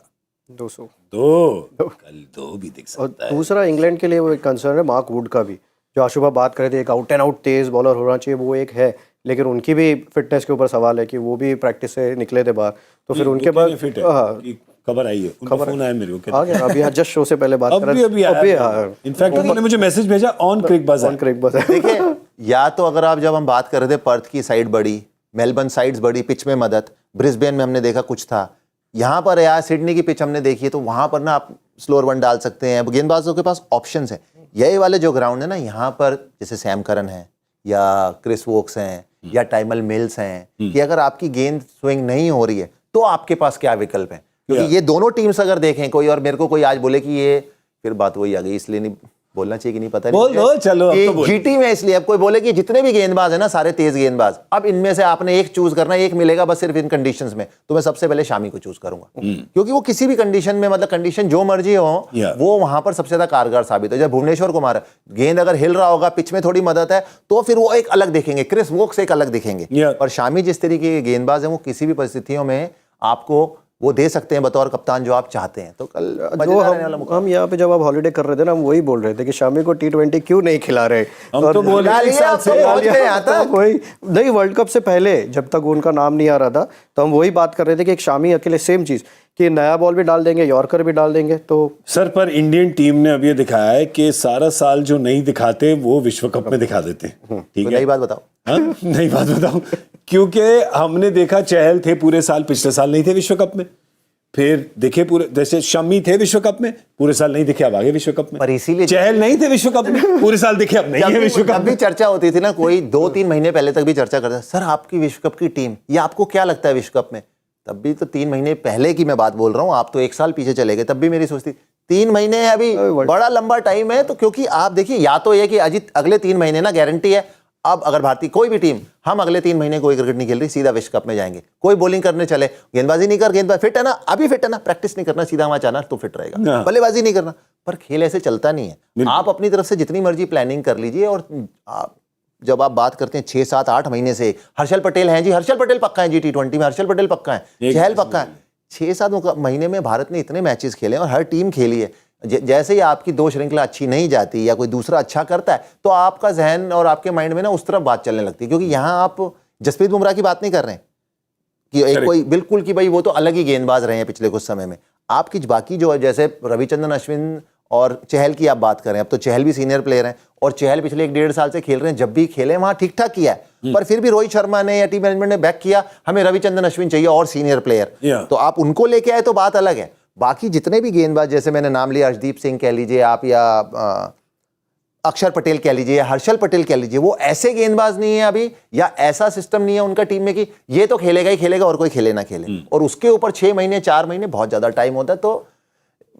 200 कल 2 भी दिख सकता है। दूसरा इंग्लैंड के लिए वो एक कंसर्न है मार्क वुड का भी, जो आशुभा बात कर रहे थे, एक out and out Tej bowler होना चाहिए, वो एक है, लेकिन उनकी भी फिटनेस के ऊपर सवाल है कि वो भी प्रैक्टिस से निकले थे बाहर, तो फिर उनके बाद खबर आई है, उनका फोन आया मेरे को, आ गया अभी जस्ट शो से पहले बात कर रहे थे। इनफैक्ट उन्होंने मुझे मैसेज भेजा ऑन क्रिक बज़। देखिए, या तो अगर आप, जब हम बात कर रहे थे पर्थ की साइड बड़ी, मेलबर्न साइड्स बड़ी, पिच में मदद, ब्रिस्बेन में हमने देखा कुछ था, यहाँ पर यार सिडनी की पिच हमने देखी है, तो वहाँ पर ना आप स्लोअर वन डाल सकते हैं, गेंदबाजों के पास ऑप्शंस हैं। यही वाले जो ग्राउंड है ना, यहाँ पर जैसे सैम करन है या क्रिस वोक्स हैं या टाइमल मिल्स हैं, कि अगर आपकी गेंद स्विंग नहीं हो रही है तो आपके पास क्या विकल्प है, क्योंकि ये दोनों टीम्स अगर देखें कोई, और मेरे को कोई आज बोले कि ये, फिर बात वही आ गई, इसलिए नहीं बोलना चाहिए कि नहीं पता बोल दो, चलो अब तो बोल। जीटी में इसलिए अब कोई बोले कि जितने भी गेंदबाज है ना, सारे तेज गेंदबाज, अब इनमें से आपने एक चूज करना है, एक मिलेगा बस सिर्फ इन कंडीशंस में, तो मैं सबसे पहले शामी को चूज करूंगा, क्योंकि वो किसी भी कंडीशन में, मतलब कंडीशन जो मर्जी हो, वो वहां पर सबसे ज्यादा कारगर साबित हो। जब भुवनेश्वर कुमार गेंद अगर हिल रहा होगा, पिच में थोड़ी मदद है, तो फिर वो एक अलग दिखेंगे, क्रिस वोक्स एक अलग दिखेंगे। और शामी जिस तरीके के गेंदबाज है, वो किसी भी परिस्थितियों में आपको वो दे सकते हैं बतौर कप्तान जो आप चाहते हैं। तो कल जो हम यहाँ पे जब आप हॉलीडे कर रहे थे ना, हम वही बोल रहे थे कि शामी को T20 क्यों नहीं खिला रहे। हम तो बोल रहे हैं वही नहीं, वर्ल्ड कप से पहले जब तक उनका नाम नहीं आ रहा था, तो हम वही बात कर रहे थे कि एक शामी अकेले, सेम चीज कि नया बॉल भी डाल देंगे, यॉर्कर भी डाल देंगे। तो सर, पर इंडियन टीम ने अब ये दिखाया है कि सारा साल जो नहीं दिखाते वो विश्व कप में दिखा देते हैं। ठीक है, नई बात बताओ। नई बात बताओ, क्योंकि हमने देखा चहल थे पूरे साल, पिछले साल नहीं थे विश्व कप में, फिर दिखे पूरे, जैसे शमी थे विश्व कप में, पूरे साल नहीं दिखे, अब आगे विश्व कप में। पर इसीलिए चहल नहीं थे विश्व कप में, पूरे साल दिखे, अब नहीं है विश्व कप जब भी चर्चा होती थी ना, कोई 2-3 महीने पहले तक भी चर्चा करता, सर आपकी विश्व कप की टीम, या आपको क्या लगता है विश्व कप में, तब भी तो 3 महीने पहले की मैं बात बोल रहा हूँ, आप तो 1 साल पीछे चले गए, तब भी मेरी सोचती 3 महीने है अभी, बड़ा लंबा टाइम है। तो क्योंकि आप देखिए, या तो ये कि अजीत अगले 3 महीने ना गारंटी है, अब अगर भारतीय कोई भी टीम, हम अगले 3 महीने कोई क्रिकेट नहीं खेल रही, सीधा विश्व कप में जाएंगे, कोई बॉलिंग करने चले, गेंदबाजी नहीं कर, गेंदबाज फिट है ना, अभी फिट है ना, प्रैक्टिस नहीं करना, सीधा वहां जाना तो फिट रहेगा, बल्लेबाजी नहीं करना। पर खेल ऐसे चलता नहीं है, आप अपनी तरफ से जितनी मर्जी प्लानिंग कर लीजिए। और जब आप बात करते हैं 6, 7, 8 महीने से, हर्षल पटेल हैं जी, हर्षल पटेल पक्का है जी, T20 में हर्षल पटेल पक्का है, चहल पक्का है। 6-7 महीने में भारत ने इतने मैचेस खेले और हर टीम खेली है। जैसे ही आपकी 2 श्रृंखला अच्छी नहीं जाती या कोई दूसरा अच्छा करता है, तो आपका जहन और आपके माइंड में ना उस तरफ बात चलने लगती है, क्योंकि यहाँ आप जसप्रीत बुमराह की बात नहीं कर रहे हैं कि एक कोई बिल्कुल कि भाई वो तो अलग ही गेंदबाज रहे हैं पिछले कुछ समय में। आपकी बाकी जो है, जैसे रविचंद्रन अश्विन और चहल की आप बात करें, अब तो चहल भी सीनियर प्लेयर हैं और चहल पिछले 1-1.5 साल से खेल रहे हैं, जब भी खेले वहां ठीक ठाक किया है, पर फिर भी रोहित शर्मा ने या टीम मैनेजमेंट ने बैक किया, हमें रविचंद्रन अश्विन चाहिए और सीनियर प्लेयर, तो आप उनको लेके आए तो बात अलग है। बाकी जितने भी गेंदबाज, जैसे मैंने नाम लिया, अर्शदीप सिंह कह लीजिए आप, या अक्षर पटेल कह लीजिए, या हर्षल पटेल कह लीजिए, वो ऐसे गेंदबाज नहीं है अभी, या ऐसा सिस्टम नहीं है उनका टीम में कि ये तो खेलेगा ही खेलेगा और कोई खेले ना खेले, और उसके ऊपर 6 महीने 4 महीने बहुत ज्यादा टाइम होता है। तो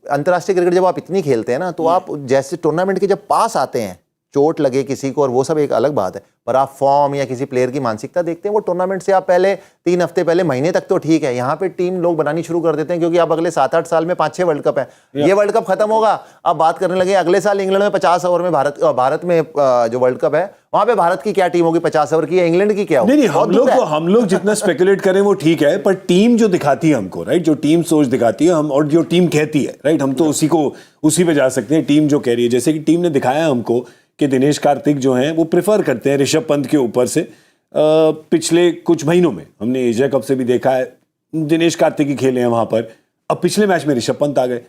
अंतर्राष्ट्रीय क्रिकेट जब आप इतनी खेलते हैं ना, तो आप जैसे टूर्नामेंट के जब पास आते हैं, चोट लगे किसी को और वो सब एक अलग बात है, पर आप फॉर्म या किसी प्लेयर की मानसिकता देखते हैं, वो टूर्नामेंट से आप पहले 3 हफ्ते पहले, महीने तक तो ठीक है, यहाँ पे टीम लोग बनानी शुरू कर देते हैं, क्योंकि अब अगले 7-8 साल में 5-6 वर्ल्ड कप है, ये वर्ल्ड कप खत्म होगा, अब बात करने लगे अगले साल इंग्लैंड में 50 ओवर में, भारत में जो वर्ल्ड कप है वहां पे भारत की क्या टीम होगी 50 ओवर की, इंग्लैंड की क्या होगी? नहीं, हम लोग जितना स्पेकुलेट करें वो ठीक है, पर टीम जो दिखाती है हमको, राइट, जो टीम सोच दिखाती है हम, और जो टीम कहती है, राइट, हम तो उसी पे जा सकते हैं। टीम जो कह रही है, जैसे कि टीम ने दिखाया हमको कि दिनेश कार्तिक जो हैं वो प्रेफर करते हैं ऋषभ पंत के ऊपर से। पिछले कुछ महीनों में हमने एशिया कप से भी देखा है, दिनेश कार्तिक ही खेले हैं वहां पर, अब पिछले मैच में ऋषभ पंत आ गए,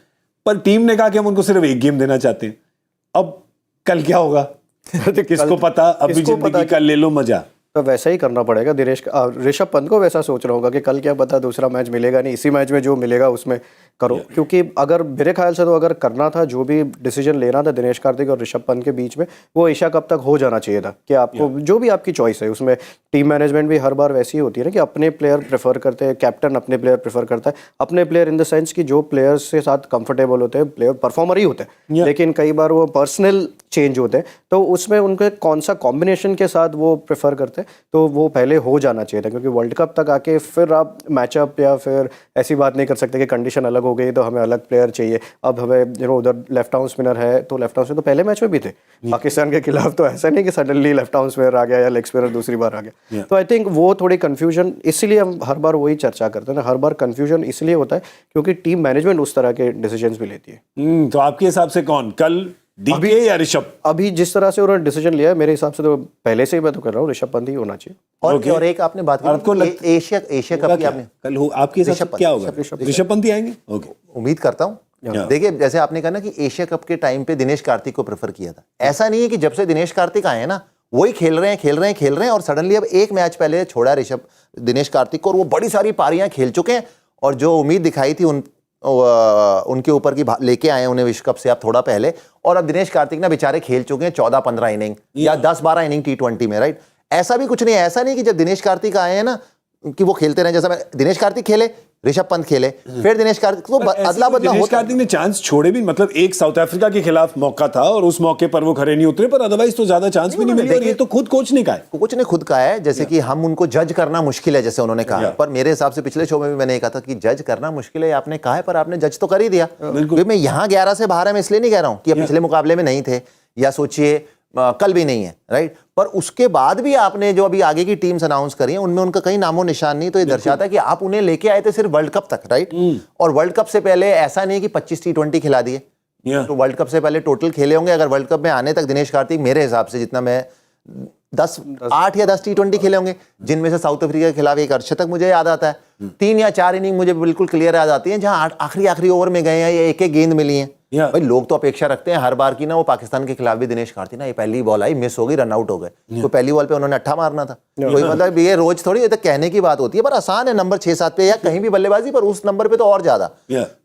पर टीम ने कहा कि हम उनको सिर्फ एक गेम देना चाहते हैं। अब कल क्या होगा किसको पता, अभी जिंदगी का ले लो मजा। तो वैसा ही करना पड़ेगा ऋषभ पंत को, वैसा सोच रहा होगा कि कल क्या पता दूसरा मैच मिलेगा नहीं, इसी मैच में जो मिलेगा उसमें करो, क्योंकि अगर मेरे ख्याल से तो अगर करना था, जो भी डिसीजन लेना था दिनेश कार्तिक और ऋषभ पंत के बीच में, वो एशिया कप तक हो जाना चाहिए था, कि आपको जो भी आपकी चॉइस है उसमें। टीम मैनेजमेंट भी हर बार वैसी ही होती है ना कि अपने प्लेयर प्रेफर करते हैं, कैप्टन अपने प्लेयर प्रेफर करता है, अपने प्लेयर इन द सेंस कि जो प्लेयर्स के साथ कंफर्टेबल होते हैं, प्लेयर परफॉर्मर ही होते हैं, लेकिन कई बार वो पर्सनल चेंज होते हैं, तो उसमें उनके कौन सा कॉम्बिनेशन के साथ वो प्रेफर करते हैं, तो वो पहले हो जाना चाहिए था, क्योंकि वर्ल्ड कप तक आके फिर आप मैचअप या फिर ऐसी बात नहीं कर सकते कि कंडीशन अलग हो गई तो हमें अलग प्लेयर चाहिए। अब हमें उधर लेफ्ट आर्म स्पिनर है, तो लेफ्ट आर्म स्पिनर तो पहले मैच में भी थे पाकिस्तान के खिलाफ, तो ऐसा नहीं कि सडनली लेफ्ट आर्म स्पिनर आ गया या लेग स्पिनर दूसरी बार आ गया। तो आई थिंक वो थोड़ी कन्फ्यूजन, इसलिए हम हर बार वही चर्चा करते हैं ना, हर बार कन्फ्यूजन इसलिए होता है क्योंकि टीम मैनेजमेंट उस तरह के डिसीजन भी लेती है। तो आपके हिसाब से कौन कल, डीके या ऋषभ? अभी जिस तरह से उन्होंने डिसीजन लिया है, मेरे हिसाब से तो पहले से ही मैं तो कर रहा हूँ ऋषभ पंत ही होना चाहिए। और एक आपने बात की एशिया कप की, आपने कल हो, आपके हिसाब से क्या होगा? ऋषभ पंत ही आएंगे? ओके, उम्मीद करता हूँ। देखिए, जैसे आपने कहा ना कि एशिया कप के टाइम पे दिनेश कार्तिक को प्रेफर किया था, ऐसा नहीं है कि जब से दिनेश कार्तिक आए हैं ना वही खेल रहे हैं और सडनली अब एक मैच पहले छोड़ा दिनेश कार्तिक को और वो बड़ी सारी पारियां खेल चुके हैं और जो उम्मीद दिखाई थी उनके ऊपर की लेके आए उन्हें विश्व कप से अब थोड़ा पहले। और अब दिनेश कार्तिक ना बेचारे खेल चुके हैं 14-15 इनिंग या 10-12 इनिंग T20 में, राइट। ऐसा भी कुछ नहीं है, ऐसा नहीं कि जब दिनेश कार्तिक आए हैं ना कि वो खेलते रहे। जैसा दिनेश कार्तिक खेले, ऋषभ पंत खेले, फिर दिनेश कार्तिक तो अदला बदला दिनेश होता। कार्तिक ने चांस छोड़े भी, मतलब एक साउथ अफ्रीका के खिलाफ मौका था और उस मौके पर वो खरे नहीं उतरे, पर अदरवाइज तो ज्यादा चांस भी नहीं मिली। और ये तो खुद कोच ने कहा है, कोच ने खुद कहा है, जैसे कि हम उनको जज करना मुश्किल है, जैसे उन्होंने कहा। पर मेरे हिसाब से पिछले शो में भी मैंने कहा था कि जज करना मुश्किल है, आपने कहा है, पर आपने जज तो कर ही दिया। क्योंकि मैं यहाँ 11 से बाहर है, मैं इसलिए नहीं कह रहा हूँ कि पिछले मुकाबले में नहीं थे या सोचिए कल भी नहीं है, राइट। पर उसके बाद भी आपने जो अभी आगे की टीम्स अनाउंस करी हैं उनमें उनका कहीं नामो निशान नहीं, तो ये दर्शाता है कि आप उन्हें लेके आए थे सिर्फ वर्ल्ड कप तक, राइट। और वर्ल्ड कप से पहले ऐसा नहीं कि 25 T20 खिला दिए, तो वर्ल्ड कप से पहले टोटल खेले होंगे। अगर वर्ल्ड कप में आने तक दिनेश कार्तिक मेरे हिसाब से जितना मैं 8 या 10 T20 खेले होंगे, जिनमें से साउथ अफ्रीका के खिलाफ एक अर्धशतक मुझे याद आता है, 3 या 4 इनिंग मुझे बिल्कुल क्लियर याद आती है जहां आखिरी ओवर में गए हैं या एक गेंद मिली है। भाई लोग तो अपेक्षा रखते हैं हर बार की ना, वो पाकिस्तान के खिलाफ भी दिनेश कार्तिक ना, ये पहली बॉल आई मिस हो गई, रन आउट हो गए, तो पहली बॉल पे उन्होंने 8 मारना था। कोई मतलब ये रोज थोड़ी, ये तो कहने की बात होती है, पर आसान है नंबर 6-7 पे या कहीं भी बल्लेबाजी, पर उस नंबर पे तो और ज्यादा।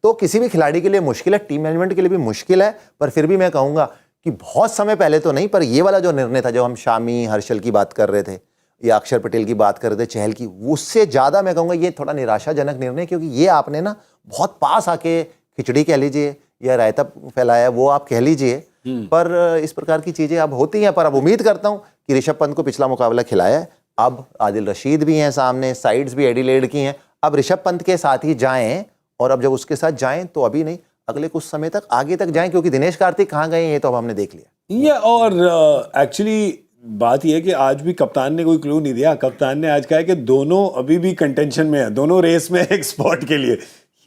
तो किसी भी खिलाड़ी के लिए मुश्किल है, टीम मैनेजमेंट के लिए भी मुश्किल है। पर फिर भी मैं कहूंगा कि बहुत समय पहले तो नहीं, पर ये वाला जो निर्णय था, जो हम शामी हर्षल की बात कर रहे थे या अक्षर पटेल की बात कर रहे थे, चहल की, उससे ज्यादा मैं कहूंगा ये थोड़ा निराशाजनक निर्णय, क्योंकि ये आपने ना बहुत पास आके खिचड़ी कह लीजिए या रायता फैलाया, वो आप कह लीजिए, पर इस प्रकार की चीजें अब होती हैं। पर अब उम्मीद करता हूं कि ऋषभ पंत को पिछला मुकाबला खिलाया है, अब आदिल रशीद भी हैं सामने, साइड्स भी एडिलेड की हैं, अब ऋषभ पंत के साथ ही जाएं, और अब जब उसके साथ जाएं तो अभी नहीं, अगले कुछ समय तक आगे तक जाएं, क्योंकि दिनेश कार्तिक कहाँ गए ये तो अब हमने देख लिया। और एक्चुअली बात यह है कि आज भी कप्तान ने कोई क्लू नहीं दिया। कप्तान ने आज कहा है कि दोनों अभी भी कंटेंशन में है, दोनों रेस में एक स्पॉट के लिए।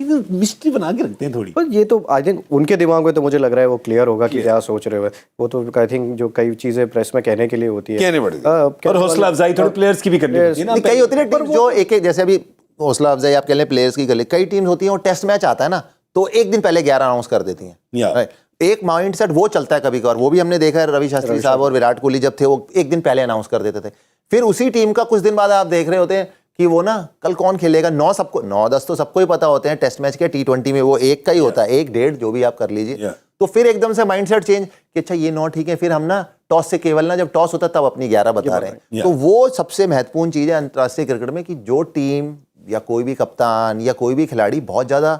ये मिस्ट्री बना के रखते हैं थोड़ी, पर ये तो आई थिंक उनके दिमाग में तो मुझे लग रहा है वो क्लियर होगा कि क्या सोच रहे हो। वो तो आई थिंक जो कई चीजें प्रेस में कहने के लिए होती है, कहने पड़ती है, और हौसला अफजाई थोड़ी प्लेयर्स की भी करनी होती है ना। कई होती है जो एक जैसे अभी हौसला अफजाई आप कह लें प्लेयर्स की कर ले, कई टीम्स होती हैं वो टेस्ट मैच आता है ना, तो एक दिन पहले 11 अनाउंस कर देती हैं। एक माइंडसेट वो चलता है कभी कभार, वो भी हमने देखा है, रवि शास्त्री साहब और विराट कोहली जब थे वो एक दिन पहले अनाउंस कर देते थे। फिर उसी टीम का कुछ दिन बाद आप देख रहे होते हैं कि वो ना कल कौन खेलेगा, 9-10 तो सबको ही पता होते हैं टेस्ट मैच के, T20 में वो एक का ही होता है, 1-1.5 जो भी आप कर लीजिए। तो फिर एकदम से माइंडसेट चेंज कि अच्छा ये 9 ठीक है, फिर हम ना टॉस से केवल ना, जब टॉस होता तब अपनी 11 बता रहे हैं। तो वो सबसे महत्वपूर्ण चीज है अंतर्राष्ट्रीय क्रिकेट में, कि जो टीम या कोई भी कप्तान या कोई भी खिलाड़ी बहुत ज्यादा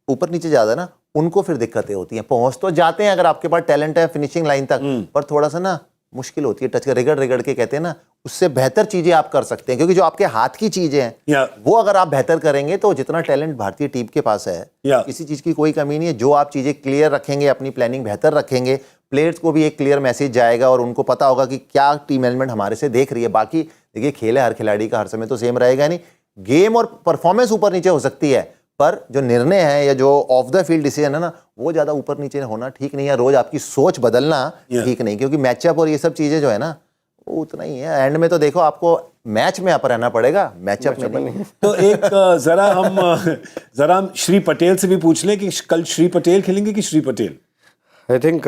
ऊपर नीचे ज्यादा ना, उनको फिर दिक्कतें होती हैं। पहुंच तो जाते हैं अगर आपके पास टैलेंट है फिनिशिंग लाइन तक, पर थोड़ा सा ना मुश्किल होती है, टच कर रिगड़ के कहते हैं ना, उससे बेहतर चीजें आप कर सकते हैं, क्योंकि जो आपके हाथ की चीजें हैं वो अगर आप बेहतर करेंगे तो जितना टैलेंट भारतीय टीम के पास है, किसी चीज की कोई कमी नहीं है। जो आप चीजें क्लियर रखेंगे, अपनी प्लानिंग बेहतर रखेंगे, प्लेयर्स को भी एक क्लियर मैसेज जाएगा और उनको पता होगा कि क्या टीम मैनेजमेंट हमारे से देख रही है। बाकी देखिए खेल है, हर खिलाड़ी का हर समय तो सेम रहेगा नहीं, गेम और परफॉर्मेंस ऊपर नीचे हो सकती है, पर जो निर्णय है या जो ऑफ द फील्ड डिसीजन है ना, वो ज्यादा ऊपर नीचे होना ठीक नहीं है। रोज आपकी सोच बदलना ठीक नहीं, क्योंकि मैचअप और ये सब चीजें जो है ना, वो उतना ही है। एंड में तो देखो आपको मैच में आप रहना पड़ेगा, मैचअप में नहीं। तो एक जरा हम श्री पटेल से भी पूछ लें कि कल श्री पटेल खेलेंगे कि श्री पटेल? आई थिंक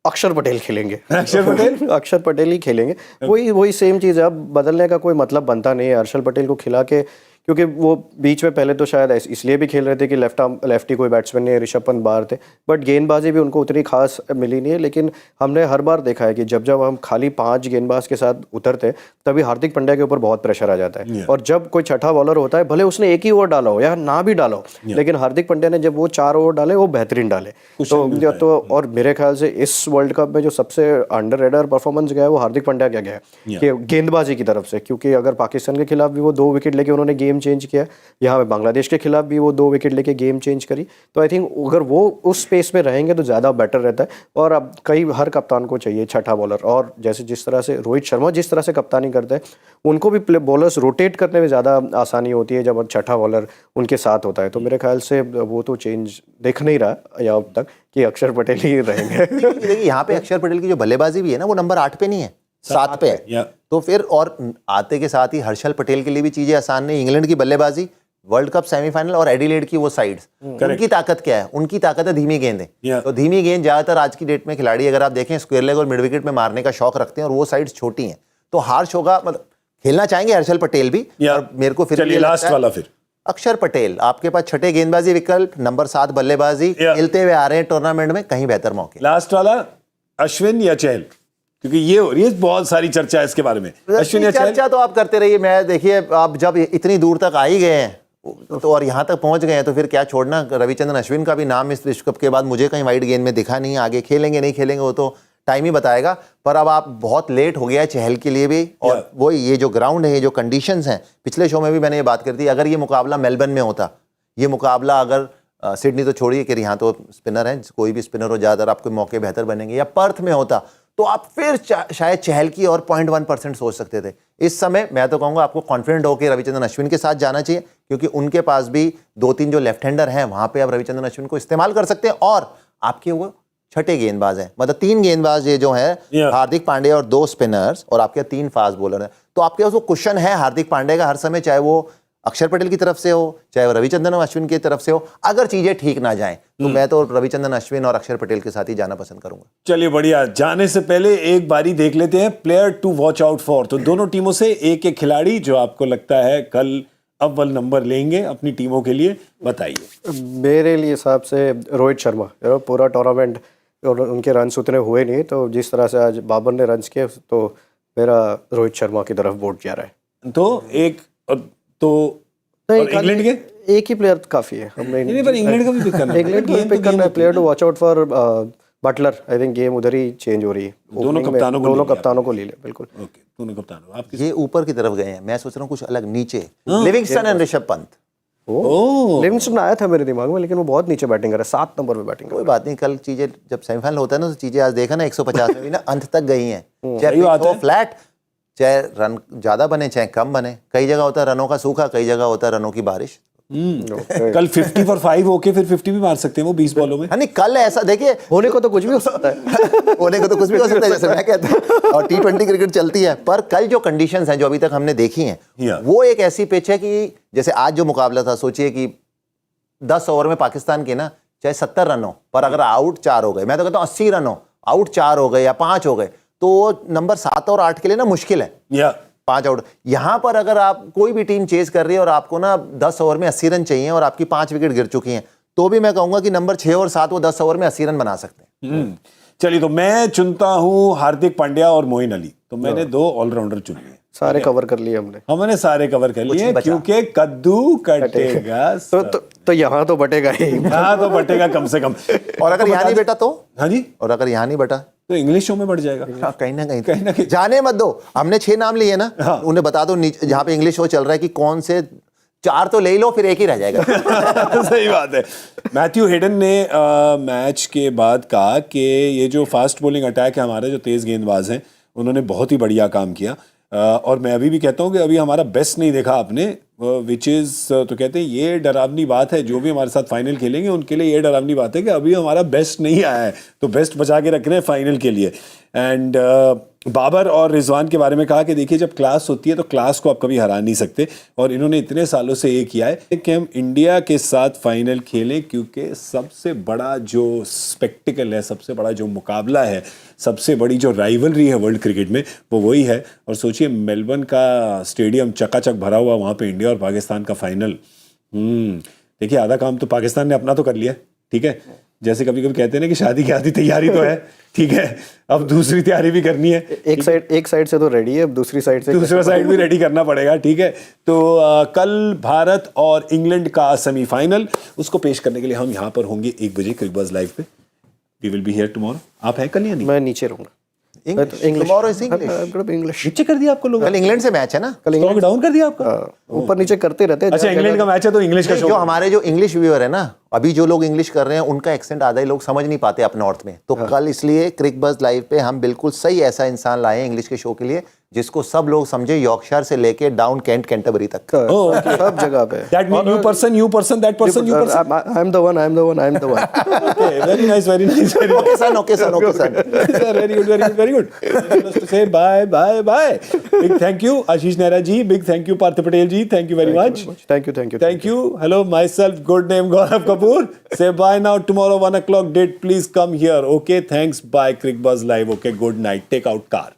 अक्षर पटेल खेलेंगे। अक्षर पटेल ही खेलेंगे। वही सेम चीज़ है, अब बदलने का कोई मतलब बनता नहीं है हर्षल पटेल को खिला के, क्योंकि वो बीच में पहले तो शायद इसलिए भी खेल रहे थे कि लेफ्टी कोई बैट्समैन नहीं, ऋषभ पंत बाहर थे, बट गेंदबाजी भी उनको उतनी खास मिली नहीं है। लेकिन हमने हर बार देखा है कि जब हम खाली 5 गेंदबाज के साथ उतरते तभी हार्दिक पांड्या के ऊपर बहुत प्रेशर आ जाता है। और जब कोई छठा बॉलर होता है, भले उसने एक ही ओवर डाला हो या ना भी डाला हो, लेकिन हार्दिक पांड्या ने जब वो 4 ओवर डाले वो बेहतरीन डाले। तो और मेरे ख्याल से इस वर्ल्ड कप में जो सबसे अंडररेटेड परफॉर्मेंस गया है वो हार्दिक पांड्या का गया है कि गेंदबाजी की तरफ से, क्योंकि अगर पाकिस्तान के खिलाफ भी वो 2 विकेट लेके उन्होंने गेम चेंज किया, यहाँ पे बांग्लादेश के खिलाफ भी वो 2 विकेट लेके गेम चेंज करी, तो आई थिंक अगर वो उस स्पेस में रहेंगे तो ज़्यादा बेटर रहता है। और अब हर कप्तान को चाहिए छठा बॉलर, और जैसे जिस तरह से रोहित शर्मा जिस तरह से कप्तानी करते हैं, उनको भी बॉलर्स रोटेट करने में ज़्यादा आसानी होती है जब छठा बॉलर उनके साथ होता है। तो मेरे ख्याल से वो तो चेंज देख नहीं रहा या अब तक कि अक्षर पटेल ही रहेंगे। देखिए यहाँ पे अक्षर पटेल की जो बल्लेबाजी भी है ना, वो नंबर 8 पे नहीं है, 7 पे है। तो फिर और आते के साथ ही हर्षल पटेल के लिए भी चीजें आसान नहीं। इंग्लैंड की बल्लेबाजी, वर्ल्ड कप सेमीफाइनल और एडिलेड की वो साइड्स, उनकी ताकत क्या है? उनकी ताकत है धीमी गेंदें। तो धीमी गेंद ज्यादातर आज की डेट में खिलाड़ी अगर आप देखें स्क्वायर लेग और मिड विकेट में मारने का शौक रखते हैं, और वो साइड्स छोटी हैं, तो हार्श होगा। मतलब खेलना चाहेंगे हर्षल पटेल भी, और मेरे को फिर लास्ट वाला फिर अक्षर पटेल आपके पास छठे गेंदबाजी विकल्प, नंबर 7 बल्लेबाजी, खेलते हुए आ रहे हैं टूर्नामेंट में, कहीं बेहतर मौके। लास्ट वाला अश्विन या चहल, क्योंकि ये हो रही है बहुत सारी चर्चा है इसके बारे में। अश्विन या चहल, चर्चा तो आप करते रहिए, मैं देखिए आप जब इतनी दूर तक आ ही गए हैं तो और यहाँ तक पहुंच गए हैं तो फिर क्या छोड़ना। रविचंद्रन अश्विन का भी नाम इस विश्व कप के बाद मुझे कहीं वाइड गेंद में दिखा नहीं, आगे खेलेंगे नहीं खेलेंगे वो तो टाइम ही बताएगा। पर अब आप बहुत लेट हो गया है चहल के लिए भी, और वो ये जो ग्राउंड है, ये जो कंडीशंस हैं, पिछले शो में भी मैंने ये बात करी थी, अगर ये मुकाबला मेलबर्न में होता, ये मुकाबला अगर सिडनी तो छोड़िए कि यहाँ तो स्पिनर हैं, कोई भी स्पिनर हो ज़्यादातर आपको मौके बेहतर बनेंगे, या पर्थ में होता तो आप फिर शायद चहल की और 0.1% सोच सकते थे। इस समय मैं तो कहूँगा आपको कॉन्फिडेंट होकर रविचंद्रन अश्विन के साथ जाना चाहिए, क्योंकि उनके पास भी 2-3 जो लेफ्ट हैंडर हैं वहाँ पे आप रविचंद्रन अश्विन को इस्तेमाल कर सकते हैं, और आपके वो छठे गेंदबाज हैं, मतलब 3 गेंदबाज ये जो है हार्दिक पांड्या और 2 स्पिनर्स, और आपके 3 फास्ट बॉलर हैं, तो आपके पास वो कुशन है हार्दिक पांड्या का हर समय, चाहे वो अक्षर पटेल की तरफ से हो चाहे वो रविचंद्रन अश्विन की तरफ से हो। अगर चीजें ठीक ना जाएं तो मैं तो रविचंद्रन अश्विन और अक्षर पटेल के साथ ही जाना पसंद करूंगा। चलिए बढ़िया। जाने से पहले एक बारी देख लेते हैं player to watch out for. तो दोनों टीमों से एक एक खिलाड़ी जो आपको लगता है कल अव्वल नंबर लेंगे अपनी टीमों के लिए, बताइए। मेरे लिए हिसाब से रोहित शर्मा, पूरा टूर्नामेंट और उनके रन्स उतने हुए नहीं, तो जिस तरह से आज बाबर ने रन्स किए तो मेरा रोहित शर्मा की तरफ वोट जा रहा है। तो एक तो इंग्लैंड के एक ही प्लेयर काफी है, हमने नहीं, पर इंग्लैंड का भी पिक करना है। इंग्लैंड का पिक करना है, player to watch out for Buttler. I think game उधर ही चेंज हो रही है, दोनों कप्तानों को ले ले। बिल्कुल ओके, दोनों कप्तानों। आप ये ऊपर की तरफ गए हैं, मैं सोच रहा हूँ कुछ अलग नीचे, Livingstone and Rishabh Pant. Livingstone आया था मेरे दिमाग में, लेकिन वो बहुत नीचे बैटिंग कर रहा है, 7 नंबर पे बैटिंग कर कोई बात नहीं, कल चीजें जब सेमीफाइनल होता है ना तो चीजें आज देखा ना 150 में भी ना अंत तक गई हैं, चाहे वो फ्लैट, चाहे रन ज्यादा बने चाहे कम बने, कई जगह होता है रनों का सूखा, कई जगह होता है रनों की बारिश। कल 50 for 5 होके फिर 50 भी मार सकते हैं वो 20 बॉलों में। नहीं कल ऐसा देखिए, होने को तो कुछ भी हो सकता है होने को तो कुछ भी हो सकता है जैसे मैं कहता हूं, और T20 क्रिकेट चलती है, पर कल जो कंडीशंस हैं जो अभी तक हमने देखी हैं वो एक ऐसी पिच है कि जैसे आज जो मुकाबला था, सोचिए कि 10 ओवर में पाकिस्तान के ना चाहे 70 रन हो, पर अगर आउट 4 हो गए, मैं तो कहता हूँ 80 रन हो, आउट 4 हो गए या 5 हो गए, तो नंबर 7 और 8 के लिए ना मुश्किल है 5 आउट। यहां पर अगर आप कोई भी टीम चेज कर रही है और आपको ना 10 ओवर में 80 रन चाहिए और आपकी 5 विकेट गिर चुकी हैं, तो भी मैं कहूंगा कि नंबर 6 और 7 वो 10 ओवर में 80 रन बना सकते हैं। चलिए, तो मैं चुनता हूं हार्दिक पांड्या और मोइन अली। तो मैंने 2 ऑलराउंडर चुन लिए, सारे कवर कर लिए हमने सारे कवर कर लिए, क्योंकि कद्दू कटेगा तो यहाँ तो बटेगा ही, यहाँ तो बटेगा कम से कम। और अगर यहाँ नहीं बेटा तो, हाँ जी, और अगर यहाँ नहीं बेटा तो इंग्लिश शो में बढ़ जाएगा। कहीं ना कहीं जाने मत दो, हमने 6 नाम लिए ना, उन्हें बता दो जहाँ पे इंग्लिश शो चल रहा है कि कौन से 4 तो ले लो, फिर एक ही रह जाएगा। सही बात है। मैथ्यू हेडन ने मैच के बाद कहा कि ये जो फास्ट बॉलिंग अटैक है हमारे, जो तेज गेंदबाज हैं, उन्होंने बहुत ही बढ़िया काम किया। और मैं अभी भी कहता हूँ कि अभी हमारा बेस्ट नहीं देखा आपने, विच इज़, तो कहते हैं ये डरावनी बात है, जो भी हमारे साथ फाइनल खेलेंगे उनके लिए ये डरावनी बात है कि अभी हमारा बेस्ट नहीं आया है, तो बेस्ट बचा के रख रहे हैं फाइनल के लिए। एंड बाबर और रिजवान के बारे में कहा कि देखिए, जब क्लास होती है तो क्लास को आप कभी हरा नहीं सकते, और इन्होंने इतने सालों से ये किया है कि हम इंडिया के साथ फाइनल खेलें, क्योंकि सबसे बड़ा जो स्पेक्टिकल है, सबसे बड़ा जो मुकाबला है, सबसे बड़ी जो राइवलरी है वर्ल्ड क्रिकेट में, वो वही है। और सोचिए, मेलबर्न का स्टेडियम चकाचक भरा हुआ, वहाँ पे इंडिया और पाकिस्तान का फाइनल। देखिए, आधा काम तो पाकिस्तान ने अपना तो कर लिया, ठीक है, जैसे कभी कभी कहते हैं ना कि शादी की आधी तैयारी तो है, ठीक है, अब दूसरी तैयारी भी करनी है। एक साइड से तो रेडी है, अब दूसरी साइड से दूसरा साइड भी रेडी करना पड़ेगा, ठीक है। तो कल भारत और इंग्लैंड का सेमीफाइनल, उसको पेश करने के लिए हम यहाँ पर होंगे 1 बजे क्रिकबज़ लाइव पे। We will be here tomorrow. आप हैं कल या नहीं? मैं नीचे रहूंगा। इंग्लिश नीचे कर दिया आपको लोग? कल इंग्लैंड से मैच है ना, कल स्टॉक डाउन कर दिया आपका? ऊपर नीचे करते रहते हैं। अच्छा, इंग्लैंड का मैच है तो इंग्लिश का शो। जो हमारे जो इंग्लिश व्यूअर है ना, अभी जो लोग इंग्लिश कर रहे हैं उनका एक्सेंट आधा ही लोग समझ नहीं पाते अपने नॉर्थ में, तो कल इसलिए क्रिकबज़ लाइव पे हम बिल्कुल सही ऐसा इंसान लाए हैं इंग्लिश के शो के लिए, जिसको सब लोग समझे, यॉर्कशायर से लेके डाउन कैंट कैंटरबरी तक, सब जगह पे। That mean you person, that person, you person. I'm the one. Okay, very nice. Okay son. Sir, very good. Just to say bye. Big thank you, Ashish Nehra ji. Big thank you, Partha Patel ji. Thank you very much. Thank you. Hello, myself, good name Gaurav Kapoor. Say bye now. Tomorrow 1 o'clock date. Please come here. Okay, thanks. Bye. CricBuzz Live. Okay, good night. Take out car.